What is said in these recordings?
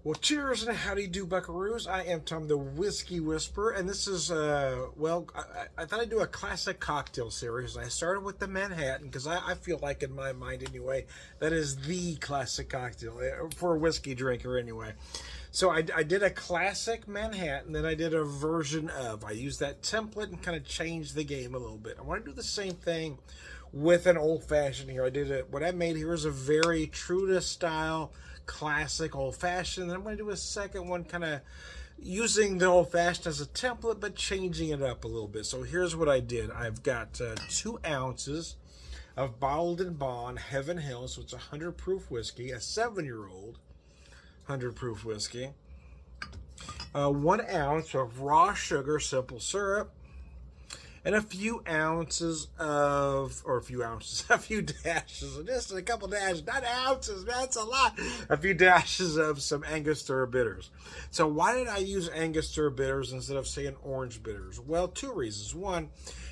Well, cheers and how do you do, buckaroos? I am Tom the Whiskey Whisperer, and this is, I thought I'd do a classic cocktail series. I started with the Manhattan, because I feel like, in my mind anyway, that is the classic cocktail, for a whiskey drinker anyway. So I did a classic Manhattan, then I did a version of. I used that template and kind of changed the game a little bit. I want to do the same thing with an old-fashioned here. What I made here is a very true to style, classic old-fashioned. I'm going to do a second one kind of using the old-fashioned as a template, but changing it up a little bit. So here's what I did. I've got 2 ounces of bottled and bond Heaven Hill, so it's a 100 proof whiskey, a 7-year-old 100 proof whiskey. 1 ounce of raw sugar simple syrup, and a few dashes, just a couple dashes, not ounces, that's a lot. A few dashes of some Angostura bitters. So why did I use Angostura bitters instead of, say, an orange bitters? Well, 2 reasons. One,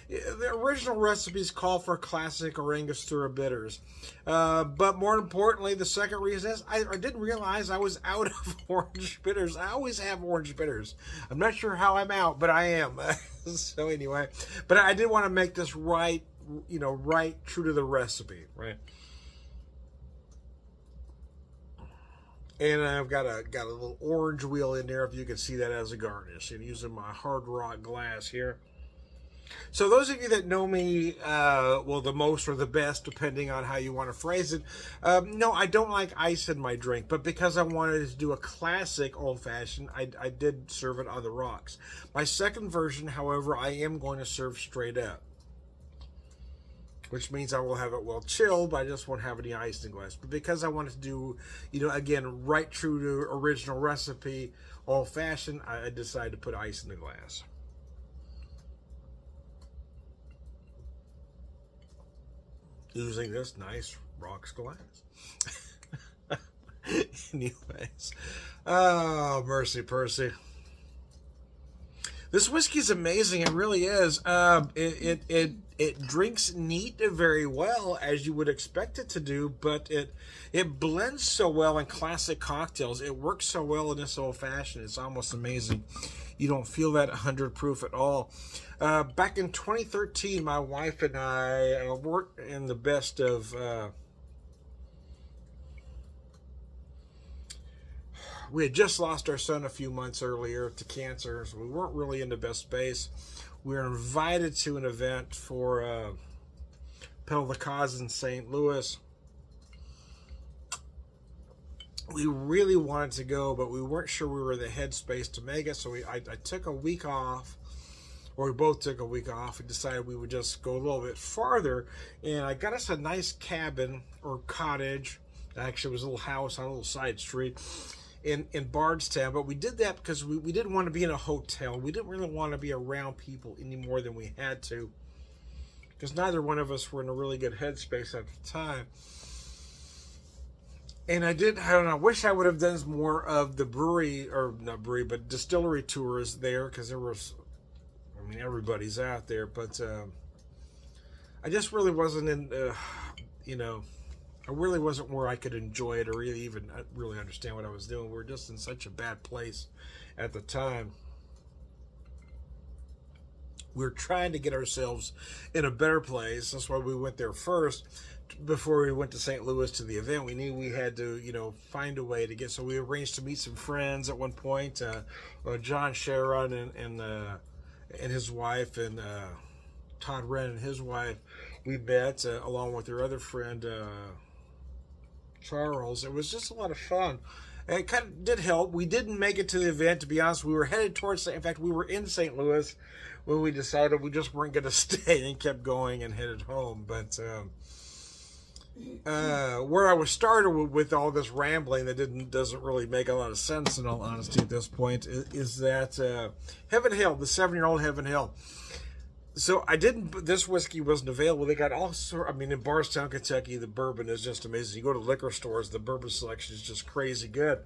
the original recipes call for classic or Angostura bitters. But more importantly, the second reason is I didn't realize I was out of orange bitters. I always have orange bitters. I'm not sure how I'm out, but I am. So anyway, but I did want to make this right true to the recipe, right? And I've got a little orange wheel in there, if you can see that, as a garnish. And using my Hard Rock glass here. So those of you that know me, the most or the best, depending on how you want to phrase it, no, I don't like ice in my drink. But because I wanted to do a classic old-fashioned, I did serve it on the rocks. My second version, however, I am going to serve straight up, which means I will have it well chilled, but I just won't have any ice in the glass. But because I wanted to do, again, right true to original recipe, old-fashioned, I decided to put ice in the glass. Using this nice rocks glass. Anyways. Oh, mercy Percy. This whiskey is amazing. It really is. It drinks neat very well, as you would expect it to do, but it blends so well in classic cocktails. It works so well in this old-fashioned. It's almost amazing. You don't feel that 100 proof at all. Back in 2013, my wife and I worked in the best of... we had just lost our son a few months earlier to cancer, so we weren't really in the best space. We were invited to an event for Pedal the Cause in St. Louis. We really wanted to go, but we weren't sure we were in the headspace to make it, so I took a week off, or we both took a week off, and decided we would just go a little bit farther, and I got us a nice cabin, or cottage. Actually, it was a little house on a little side street in Bardstown, but we did that because we didn't want to be in a hotel. We didn't really want to be around people any more than we had to, because neither one of us were in a really good headspace at the time. And I wish I would have done more of the but distillery tours there, because there was, everybody's out there, but I just really wasn't in, I really wasn't where I could enjoy it or even really understand what I was doing. We were just in such a bad place at the time. We were trying to get ourselves in a better place. That's why we went there first. Before we went to St. Louis to the event, we knew we had to, find a way to get. So we arranged to meet some friends at one point. John Sharon and his wife, and Todd Wren and his wife. We met along with their other friend Charles. It was just a lot of fun. And it kind of did help. We didn't make it to the event, to be honest. We were headed towards, in fact, we were in St. Louis when we decided we just weren't going to stay, and kept going and headed home. But where I was started with all this rambling that doesn't really make a lot of sense, in all honesty, at this point, is that Heaven Hill, the 7-year-old Heaven Hill. So this whiskey wasn't available. They got all sorts, in Bardstown, Kentucky, the bourbon is just amazing. You go to liquor stores, the bourbon selection is just crazy good.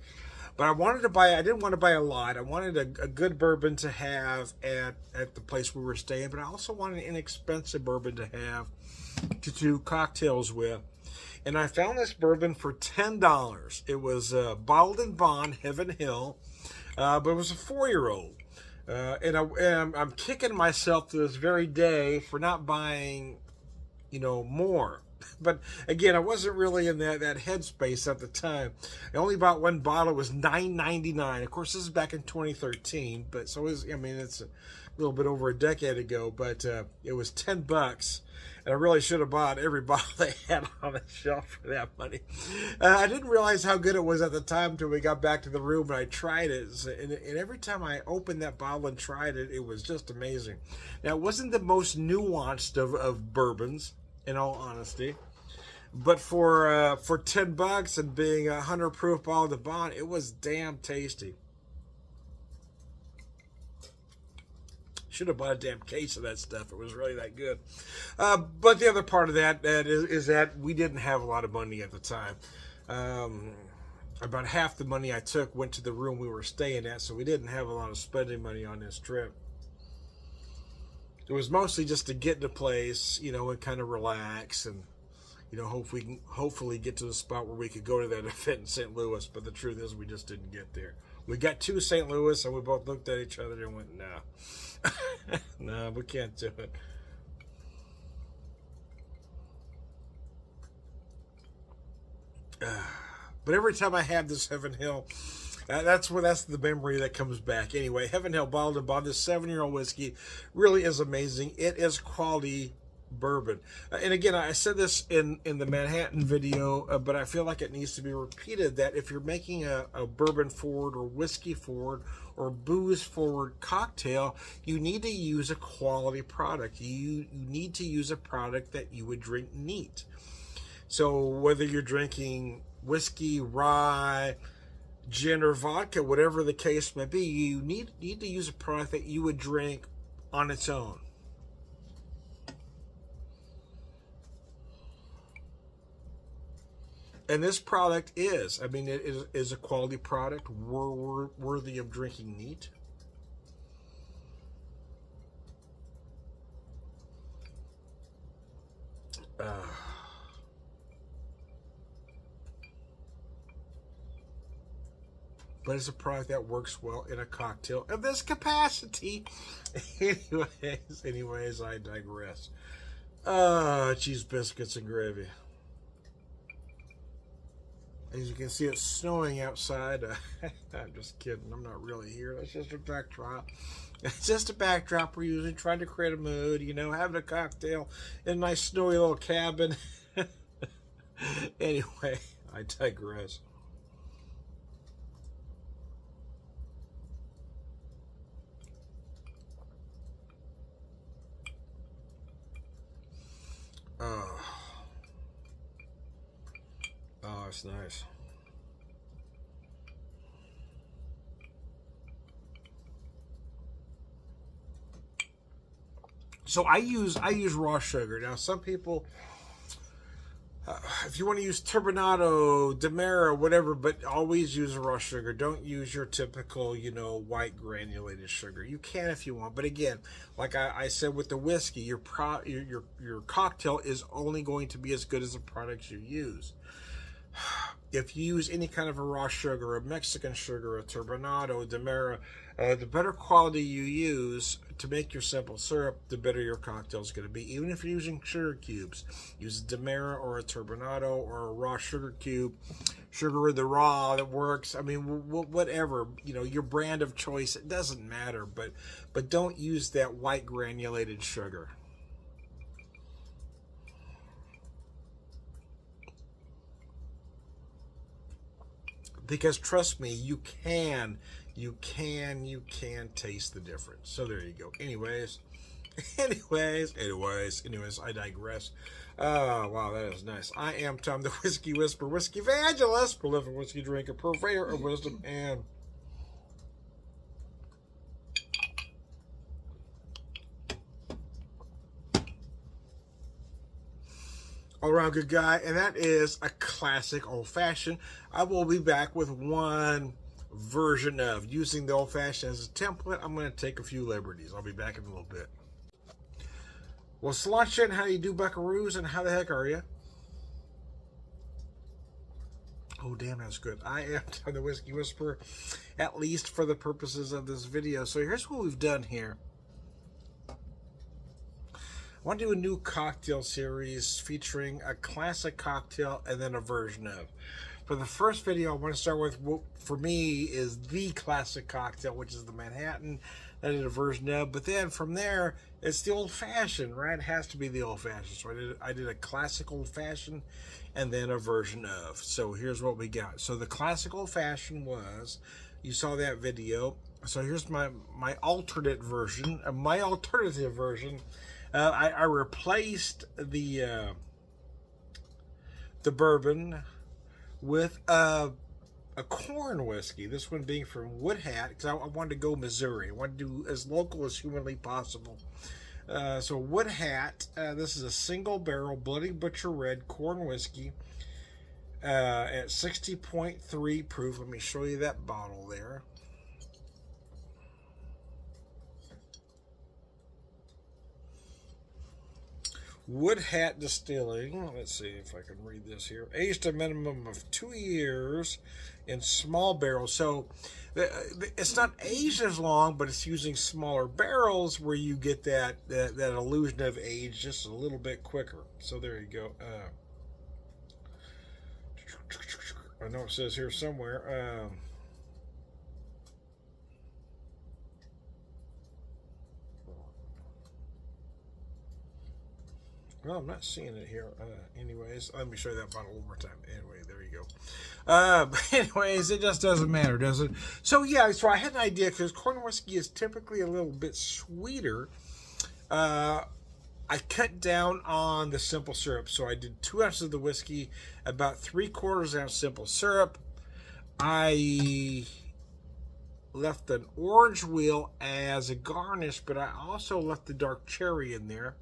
But I didn't want to buy a lot. I wanted a good bourbon to have at the place we were staying, but I also wanted an inexpensive bourbon to have to do cocktails with. And I found this bourbon for $10. It was Bottled and Bond Heaven Hill, but it was a 4-year-old. And I'm kicking myself to this very day for not buying, more. But again, I wasn't really in that headspace at the time. I only bought one bottle. It was $9.99. Of course, this is back in 2013, but so it's a little bit over a decade ago. But it was $10, and I really should have bought every bottle they had on the shelf for that money. I didn't realize how good it was at the time until we got back to the room and I tried it. And every time I opened that bottle and tried it, it was just amazing. Now, it wasn't the most nuanced of bourbons, in all honesty, but for $10 and being 100 proof Bottled and Bond, it was damn tasty. Should have bought a damn case of that stuff. It was really that good. But the other part of that is that we didn't have a lot of money at the time. About half the money I took went to the room we were staying at, so we didn't have a lot of spending money on this trip. It was mostly just to get to place, and kind of relax and, hopefully get to the spot where we could go to that event in St. Louis. But the truth is, we just didn't get there. We got to St. Louis and we both looked at each other and went, no. No, we can't do it. But every time I have this Heaven Hill, that's the memory that comes back. Anyway, Heaven Hill Bottled and Bond, this 7-year-old whiskey, really is amazing. It is quality bourbon. And again, I said this in the Manhattan video, but I feel like it needs to be repeated, that if you're making a bourbon forward or whiskey forward or booze forward cocktail, you need to use a quality product. You need to use a product that you would drink neat. So whether you're drinking whiskey, rye, gin, or vodka, whatever the case may be, you need to use a product that you would drink on its own. And this product is, it is a quality product, worthy of drinking neat. But it's a product that works well in a cocktail of this capacity. Anyways, I digress. Cheese biscuits and gravy. As you can see, it's snowing outside. I'm just kidding. I'm not really here. That's just a backdrop. It's just a backdrop we're using, trying to create a mood, having a cocktail in a nice snowy little cabin. Anyway, I digress. Oh, it's nice. So I use raw sugar. Now, some people, if you want to use turbinado, demerara, whatever, but always use raw sugar. Don't use your typical, white granulated sugar. You can if you want, but again, like I said with the whiskey, your cocktail is only going to be as good as the products you use. If you use any kind of a raw sugar, a Mexican sugar, a turbinado, a demerara, the better quality you use to make your simple syrup, the better your cocktail is going to be. Even if you're using sugar cubes, use a demerara or a turbinado or a raw sugar cube, sugar in the raw that works. Whatever, your brand of choice, it doesn't matter, but don't use that white granulated sugar. Because trust me, you can taste the difference. So there you go. Anyways, I digress. Oh, wow, that is nice. I am Tom the Whiskey Whisperer, Whiskey Evangelist, prolific whiskey drinker, purveyor of wisdom, and all around good guy, and that is a classic old fashioned. I will be back with one version of. Using the old fashioned as a template, I'm going to take a few liberties. I'll be back in a little bit. Well, Cilantro, how do you do, buckaroos, and how the heck are you? Oh, damn, that's good. I am Tom the Whiskey Whisperer, at least for the purposes of this video. So here's what we've done here. I want to do a new cocktail series featuring a classic cocktail and then a version of. For the first video, I want to start with what, for me, is the classic cocktail, which is the Manhattan. I did a version of, but then from there, it's the old-fashioned, right? It has to be the old-fashioned. So I did a classic old-fashioned and then a version of. So here's what we got. So the classic old-fashioned was, you saw that video. So here's my alternate version, my alternative version. I replaced the bourbon with a corn whiskey. This one being from Wood Hat, because I wanted to go Missouri. I wanted to do as local as humanly possible. So Wood Hat, this is a single barrel Bloody Butcher Red corn whiskey at 60.3 proof. Let me show you that bottle there. Wood Hat Distilling, let's see if I can read this here, aged a minimum of 2 years in small barrels. So it's not aged as long, but it's using smaller barrels where you get that illusion of age just a little bit quicker. So there you go. I know it says here somewhere. Well, I'm not seeing it here. Anyways, let me show you that bottle one more time. Anyway, there you go. But anyways, it just doesn't matter, does it? So yeah, so I had an idea, because corn whiskey is typically a little bit sweeter. I cut down on the simple syrup. So I did 2 ounces of the whiskey, about 3/4 ounce simple syrup. I left an orange wheel as a garnish, but I also left the dark cherry in there.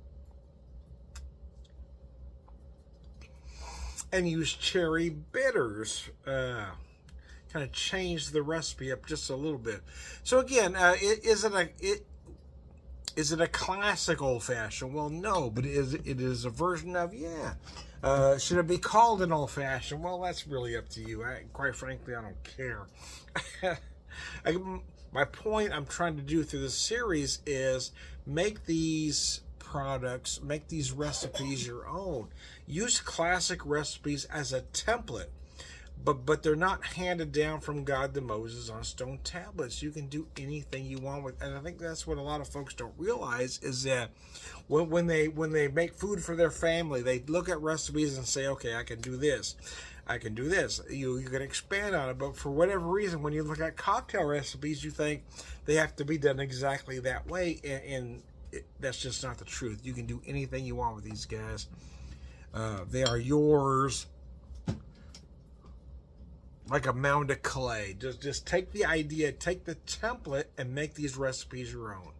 And use cherry bitters. Kind of change the recipe up just a little bit. So again, is it a classic old-fashioned? Well, no, but it is a version of, yeah. Should it be called an old-fashioned? Well, that's really up to you. Quite frankly, I don't care. My point I'm trying to do through this series is make these products, make these recipes your own. Use classic recipes as a template, but they're not handed down from God to Moses on stone tablets. You can do anything you want with, and I think that's what a lot of folks don't realize, is that when they make food for their family, they look at recipes and say, okay, I can do this, I can do this. You can expand on it, but for whatever reason, when you look at cocktail recipes, you think they have to be done exactly that way, and that's just not the truth. You can do anything you want with these guys. They are yours like a mound of clay. Just take the idea, take the template, and make these recipes your own.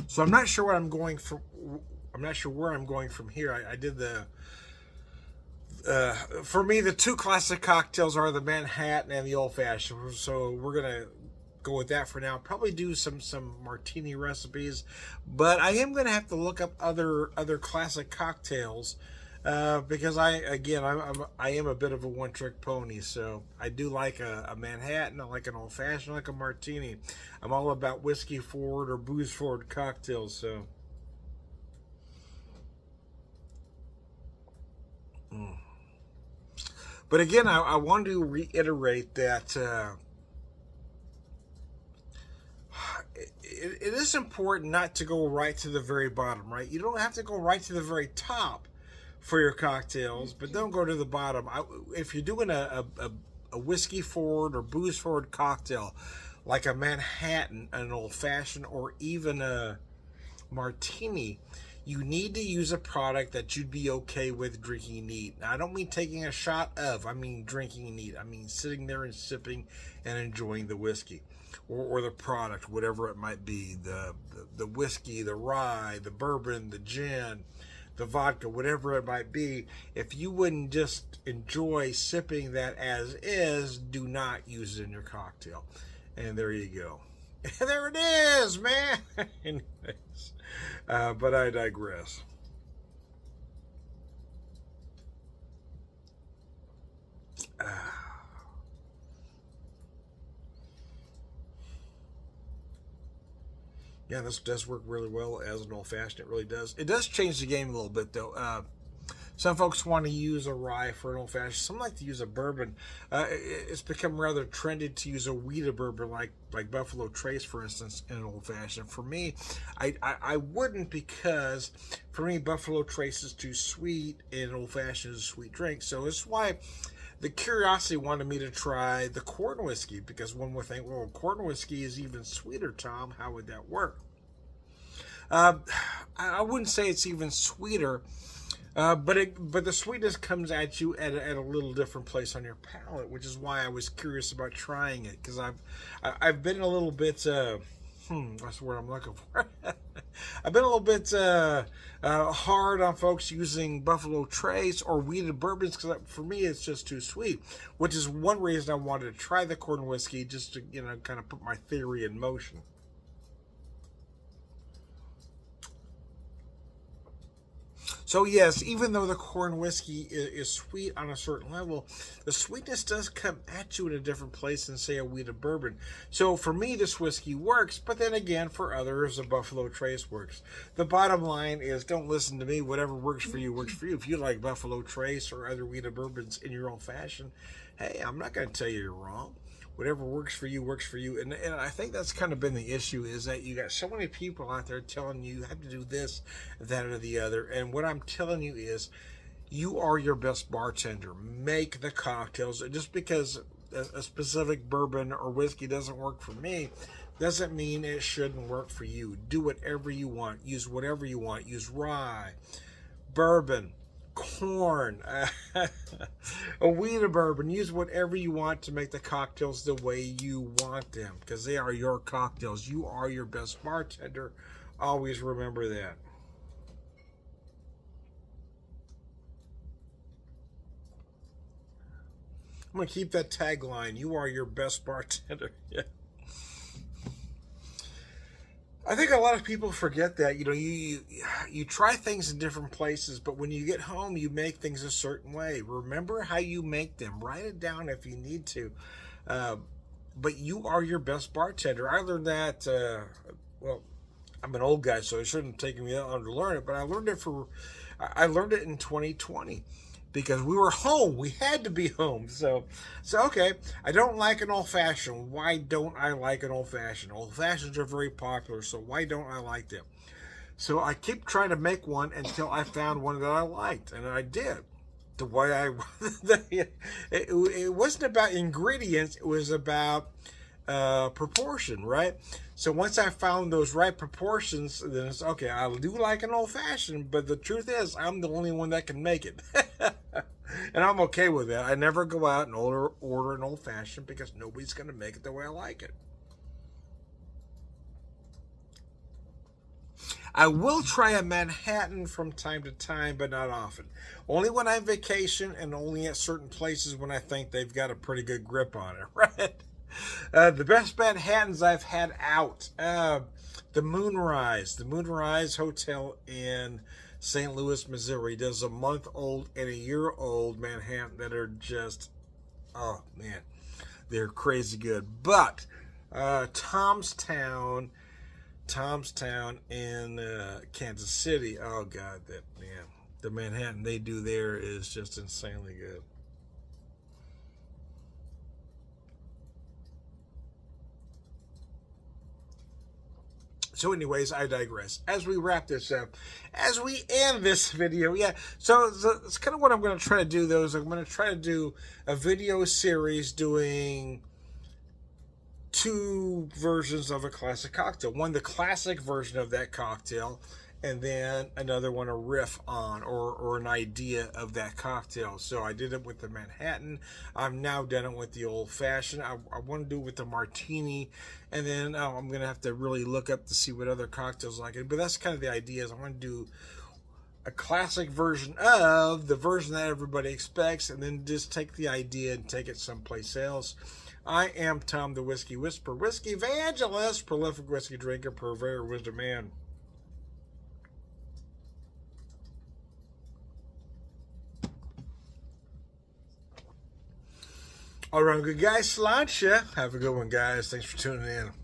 So I'm not sure what I'm going from. I'm not sure where I'm going from here. I did the. For me, the 2 classic cocktails are the Manhattan and the Old Fashioned. So we're gonna go with that for now. Probably do some martini recipes, but I am gonna have to look up other classic cocktails because I am a bit of a one-trick pony. So I do like a Manhattan, I like an Old Fashioned, I like a martini. I'm all about whiskey forward or booze forward cocktails. So. But again, I want to reiterate that it is important not to go right to the very bottom, right? You don't have to go right to the very top for your cocktails, but don't go to the bottom. If you're doing a whiskey forward or booze forward cocktail, like a Manhattan, an Old Fashioned, or even a martini, you need to use a product that you'd be okay with drinking neat. Now, I don't mean taking a shot of, I mean drinking neat. I mean sitting there and sipping and enjoying the whiskey or the product, whatever it might be. The whiskey, the rye, the bourbon, the gin, the vodka, whatever it might be, if you wouldn't just enjoy sipping that as is, do not use it in your cocktail. And there you go. There it is, man. Anyways, but I digress. Yeah, this does work really well as an old fashioned. It really does. It does change the game a little bit, though. Some folks want to use a rye for an old fashioned. Some like to use a bourbon. It's become rather trendy to use a wheated bourbon, like Buffalo Trace, for instance, in an old fashioned. For me, I wouldn't, because for me Buffalo Trace is too sweet, and an old fashioned is a sweet drink. So it's why the curiosity wanted me to try the corn whiskey, because one would think, well, corn whiskey is even sweeter, Tom. How would that work? I wouldn't say it's even sweeter, but the sweetness comes at you at a little different place on your palate, which is why I was curious about trying it, because I've been a little bit that's the word I'm looking for. I've been a little bit hard on folks using Buffalo Trace or wheated bourbons, because for me it's just too sweet, which is one reason I wanted to try the corn whiskey, just to kind of put my theory in motion. So yes, even though the corn whiskey is sweet on a certain level, the sweetness does come at you in a different place than, say, a wheated bourbon. So for me, this whiskey works, but then again, for others, a Buffalo Trace works. The bottom line is, don't listen to me. Whatever works for you works for you. If you like Buffalo Trace or other wheated bourbons in your own fashion, hey, I'm not going to tell you you're wrong. Whatever works for you works for you. And I think that's kind of been the issue, is that you got so many people out there telling you have to do this, that, or the other. And what I'm telling you is, you are your best bartender. Make the cocktails. Just because a specific bourbon or whiskey doesn't work for me doesn't mean it shouldn't work for you. Do whatever you want. Use whatever you want. Use rye, bourbon, corn, a wheated bourbon. Use whatever you want to make the cocktails the way you want them, because they are your cocktails. You are your best bartender. Always remember that. I'm going to keep that tagline. You are your best bartender. Yeah. I think a lot of people forget that. You try things in different places, but when you get home, you make things a certain way. Remember how you make them. Write it down if you need to. But you are your best bartender. I learned that. Well, I'm an old guy, so it shouldn't have taken me that long to learn it. But I learned it in 2020. Because we were home. We had to be home. So okay, I don't like an old-fashioned. Why don't I like an old-fashioned? Old-fashions are very popular, so why don't I like them? So I kept trying to make one until I found one that I liked, and I did. The way it wasn't about ingredients, it was about proportion, right? So once I found those right proportions, then it's okay. I do like an old-fashioned, but the truth is, I'm the only one that can make it. And I'm okay with that. I never go out and order an old-fashioned, because nobody's going to make it the way I like it. I will try a Manhattan from time to time, but not often. Only when I vacation, and only at certain places when I think they've got a pretty good grip on it, right? The best Manhattans I've had out. The Moonrise Hotel in St. Louis, Missouri does a month-old and a year-old Manhattan that are just, oh man, they're crazy good. But Tom's Town in Kansas City, oh god, the Manhattan they do there is just insanely good. So anyways, I digress. As we wrap this up, as we end this video, so it's kind of what I'm going to try to do, though, is I'm going to try to do a video series doing two versions of a classic cocktail. One, the classic version of that cocktail, and then another one, a riff on or an idea of that cocktail. So I did it with the Manhattan. I've now done it with the old fashioned. I want to do it with the martini, and then I'm gonna have to really look up to see what other cocktails like it. But that's kind of the idea. Is I want to do a classic version of the version that everybody expects, and then just take the idea and take it someplace else. I am Tom the Whiskey Whisperer, whiskey evangelist, prolific whiskey drinker, purveyor, wisdom man. All right, good guys, Sláinte. Have a good one, guys. Thanks for tuning in.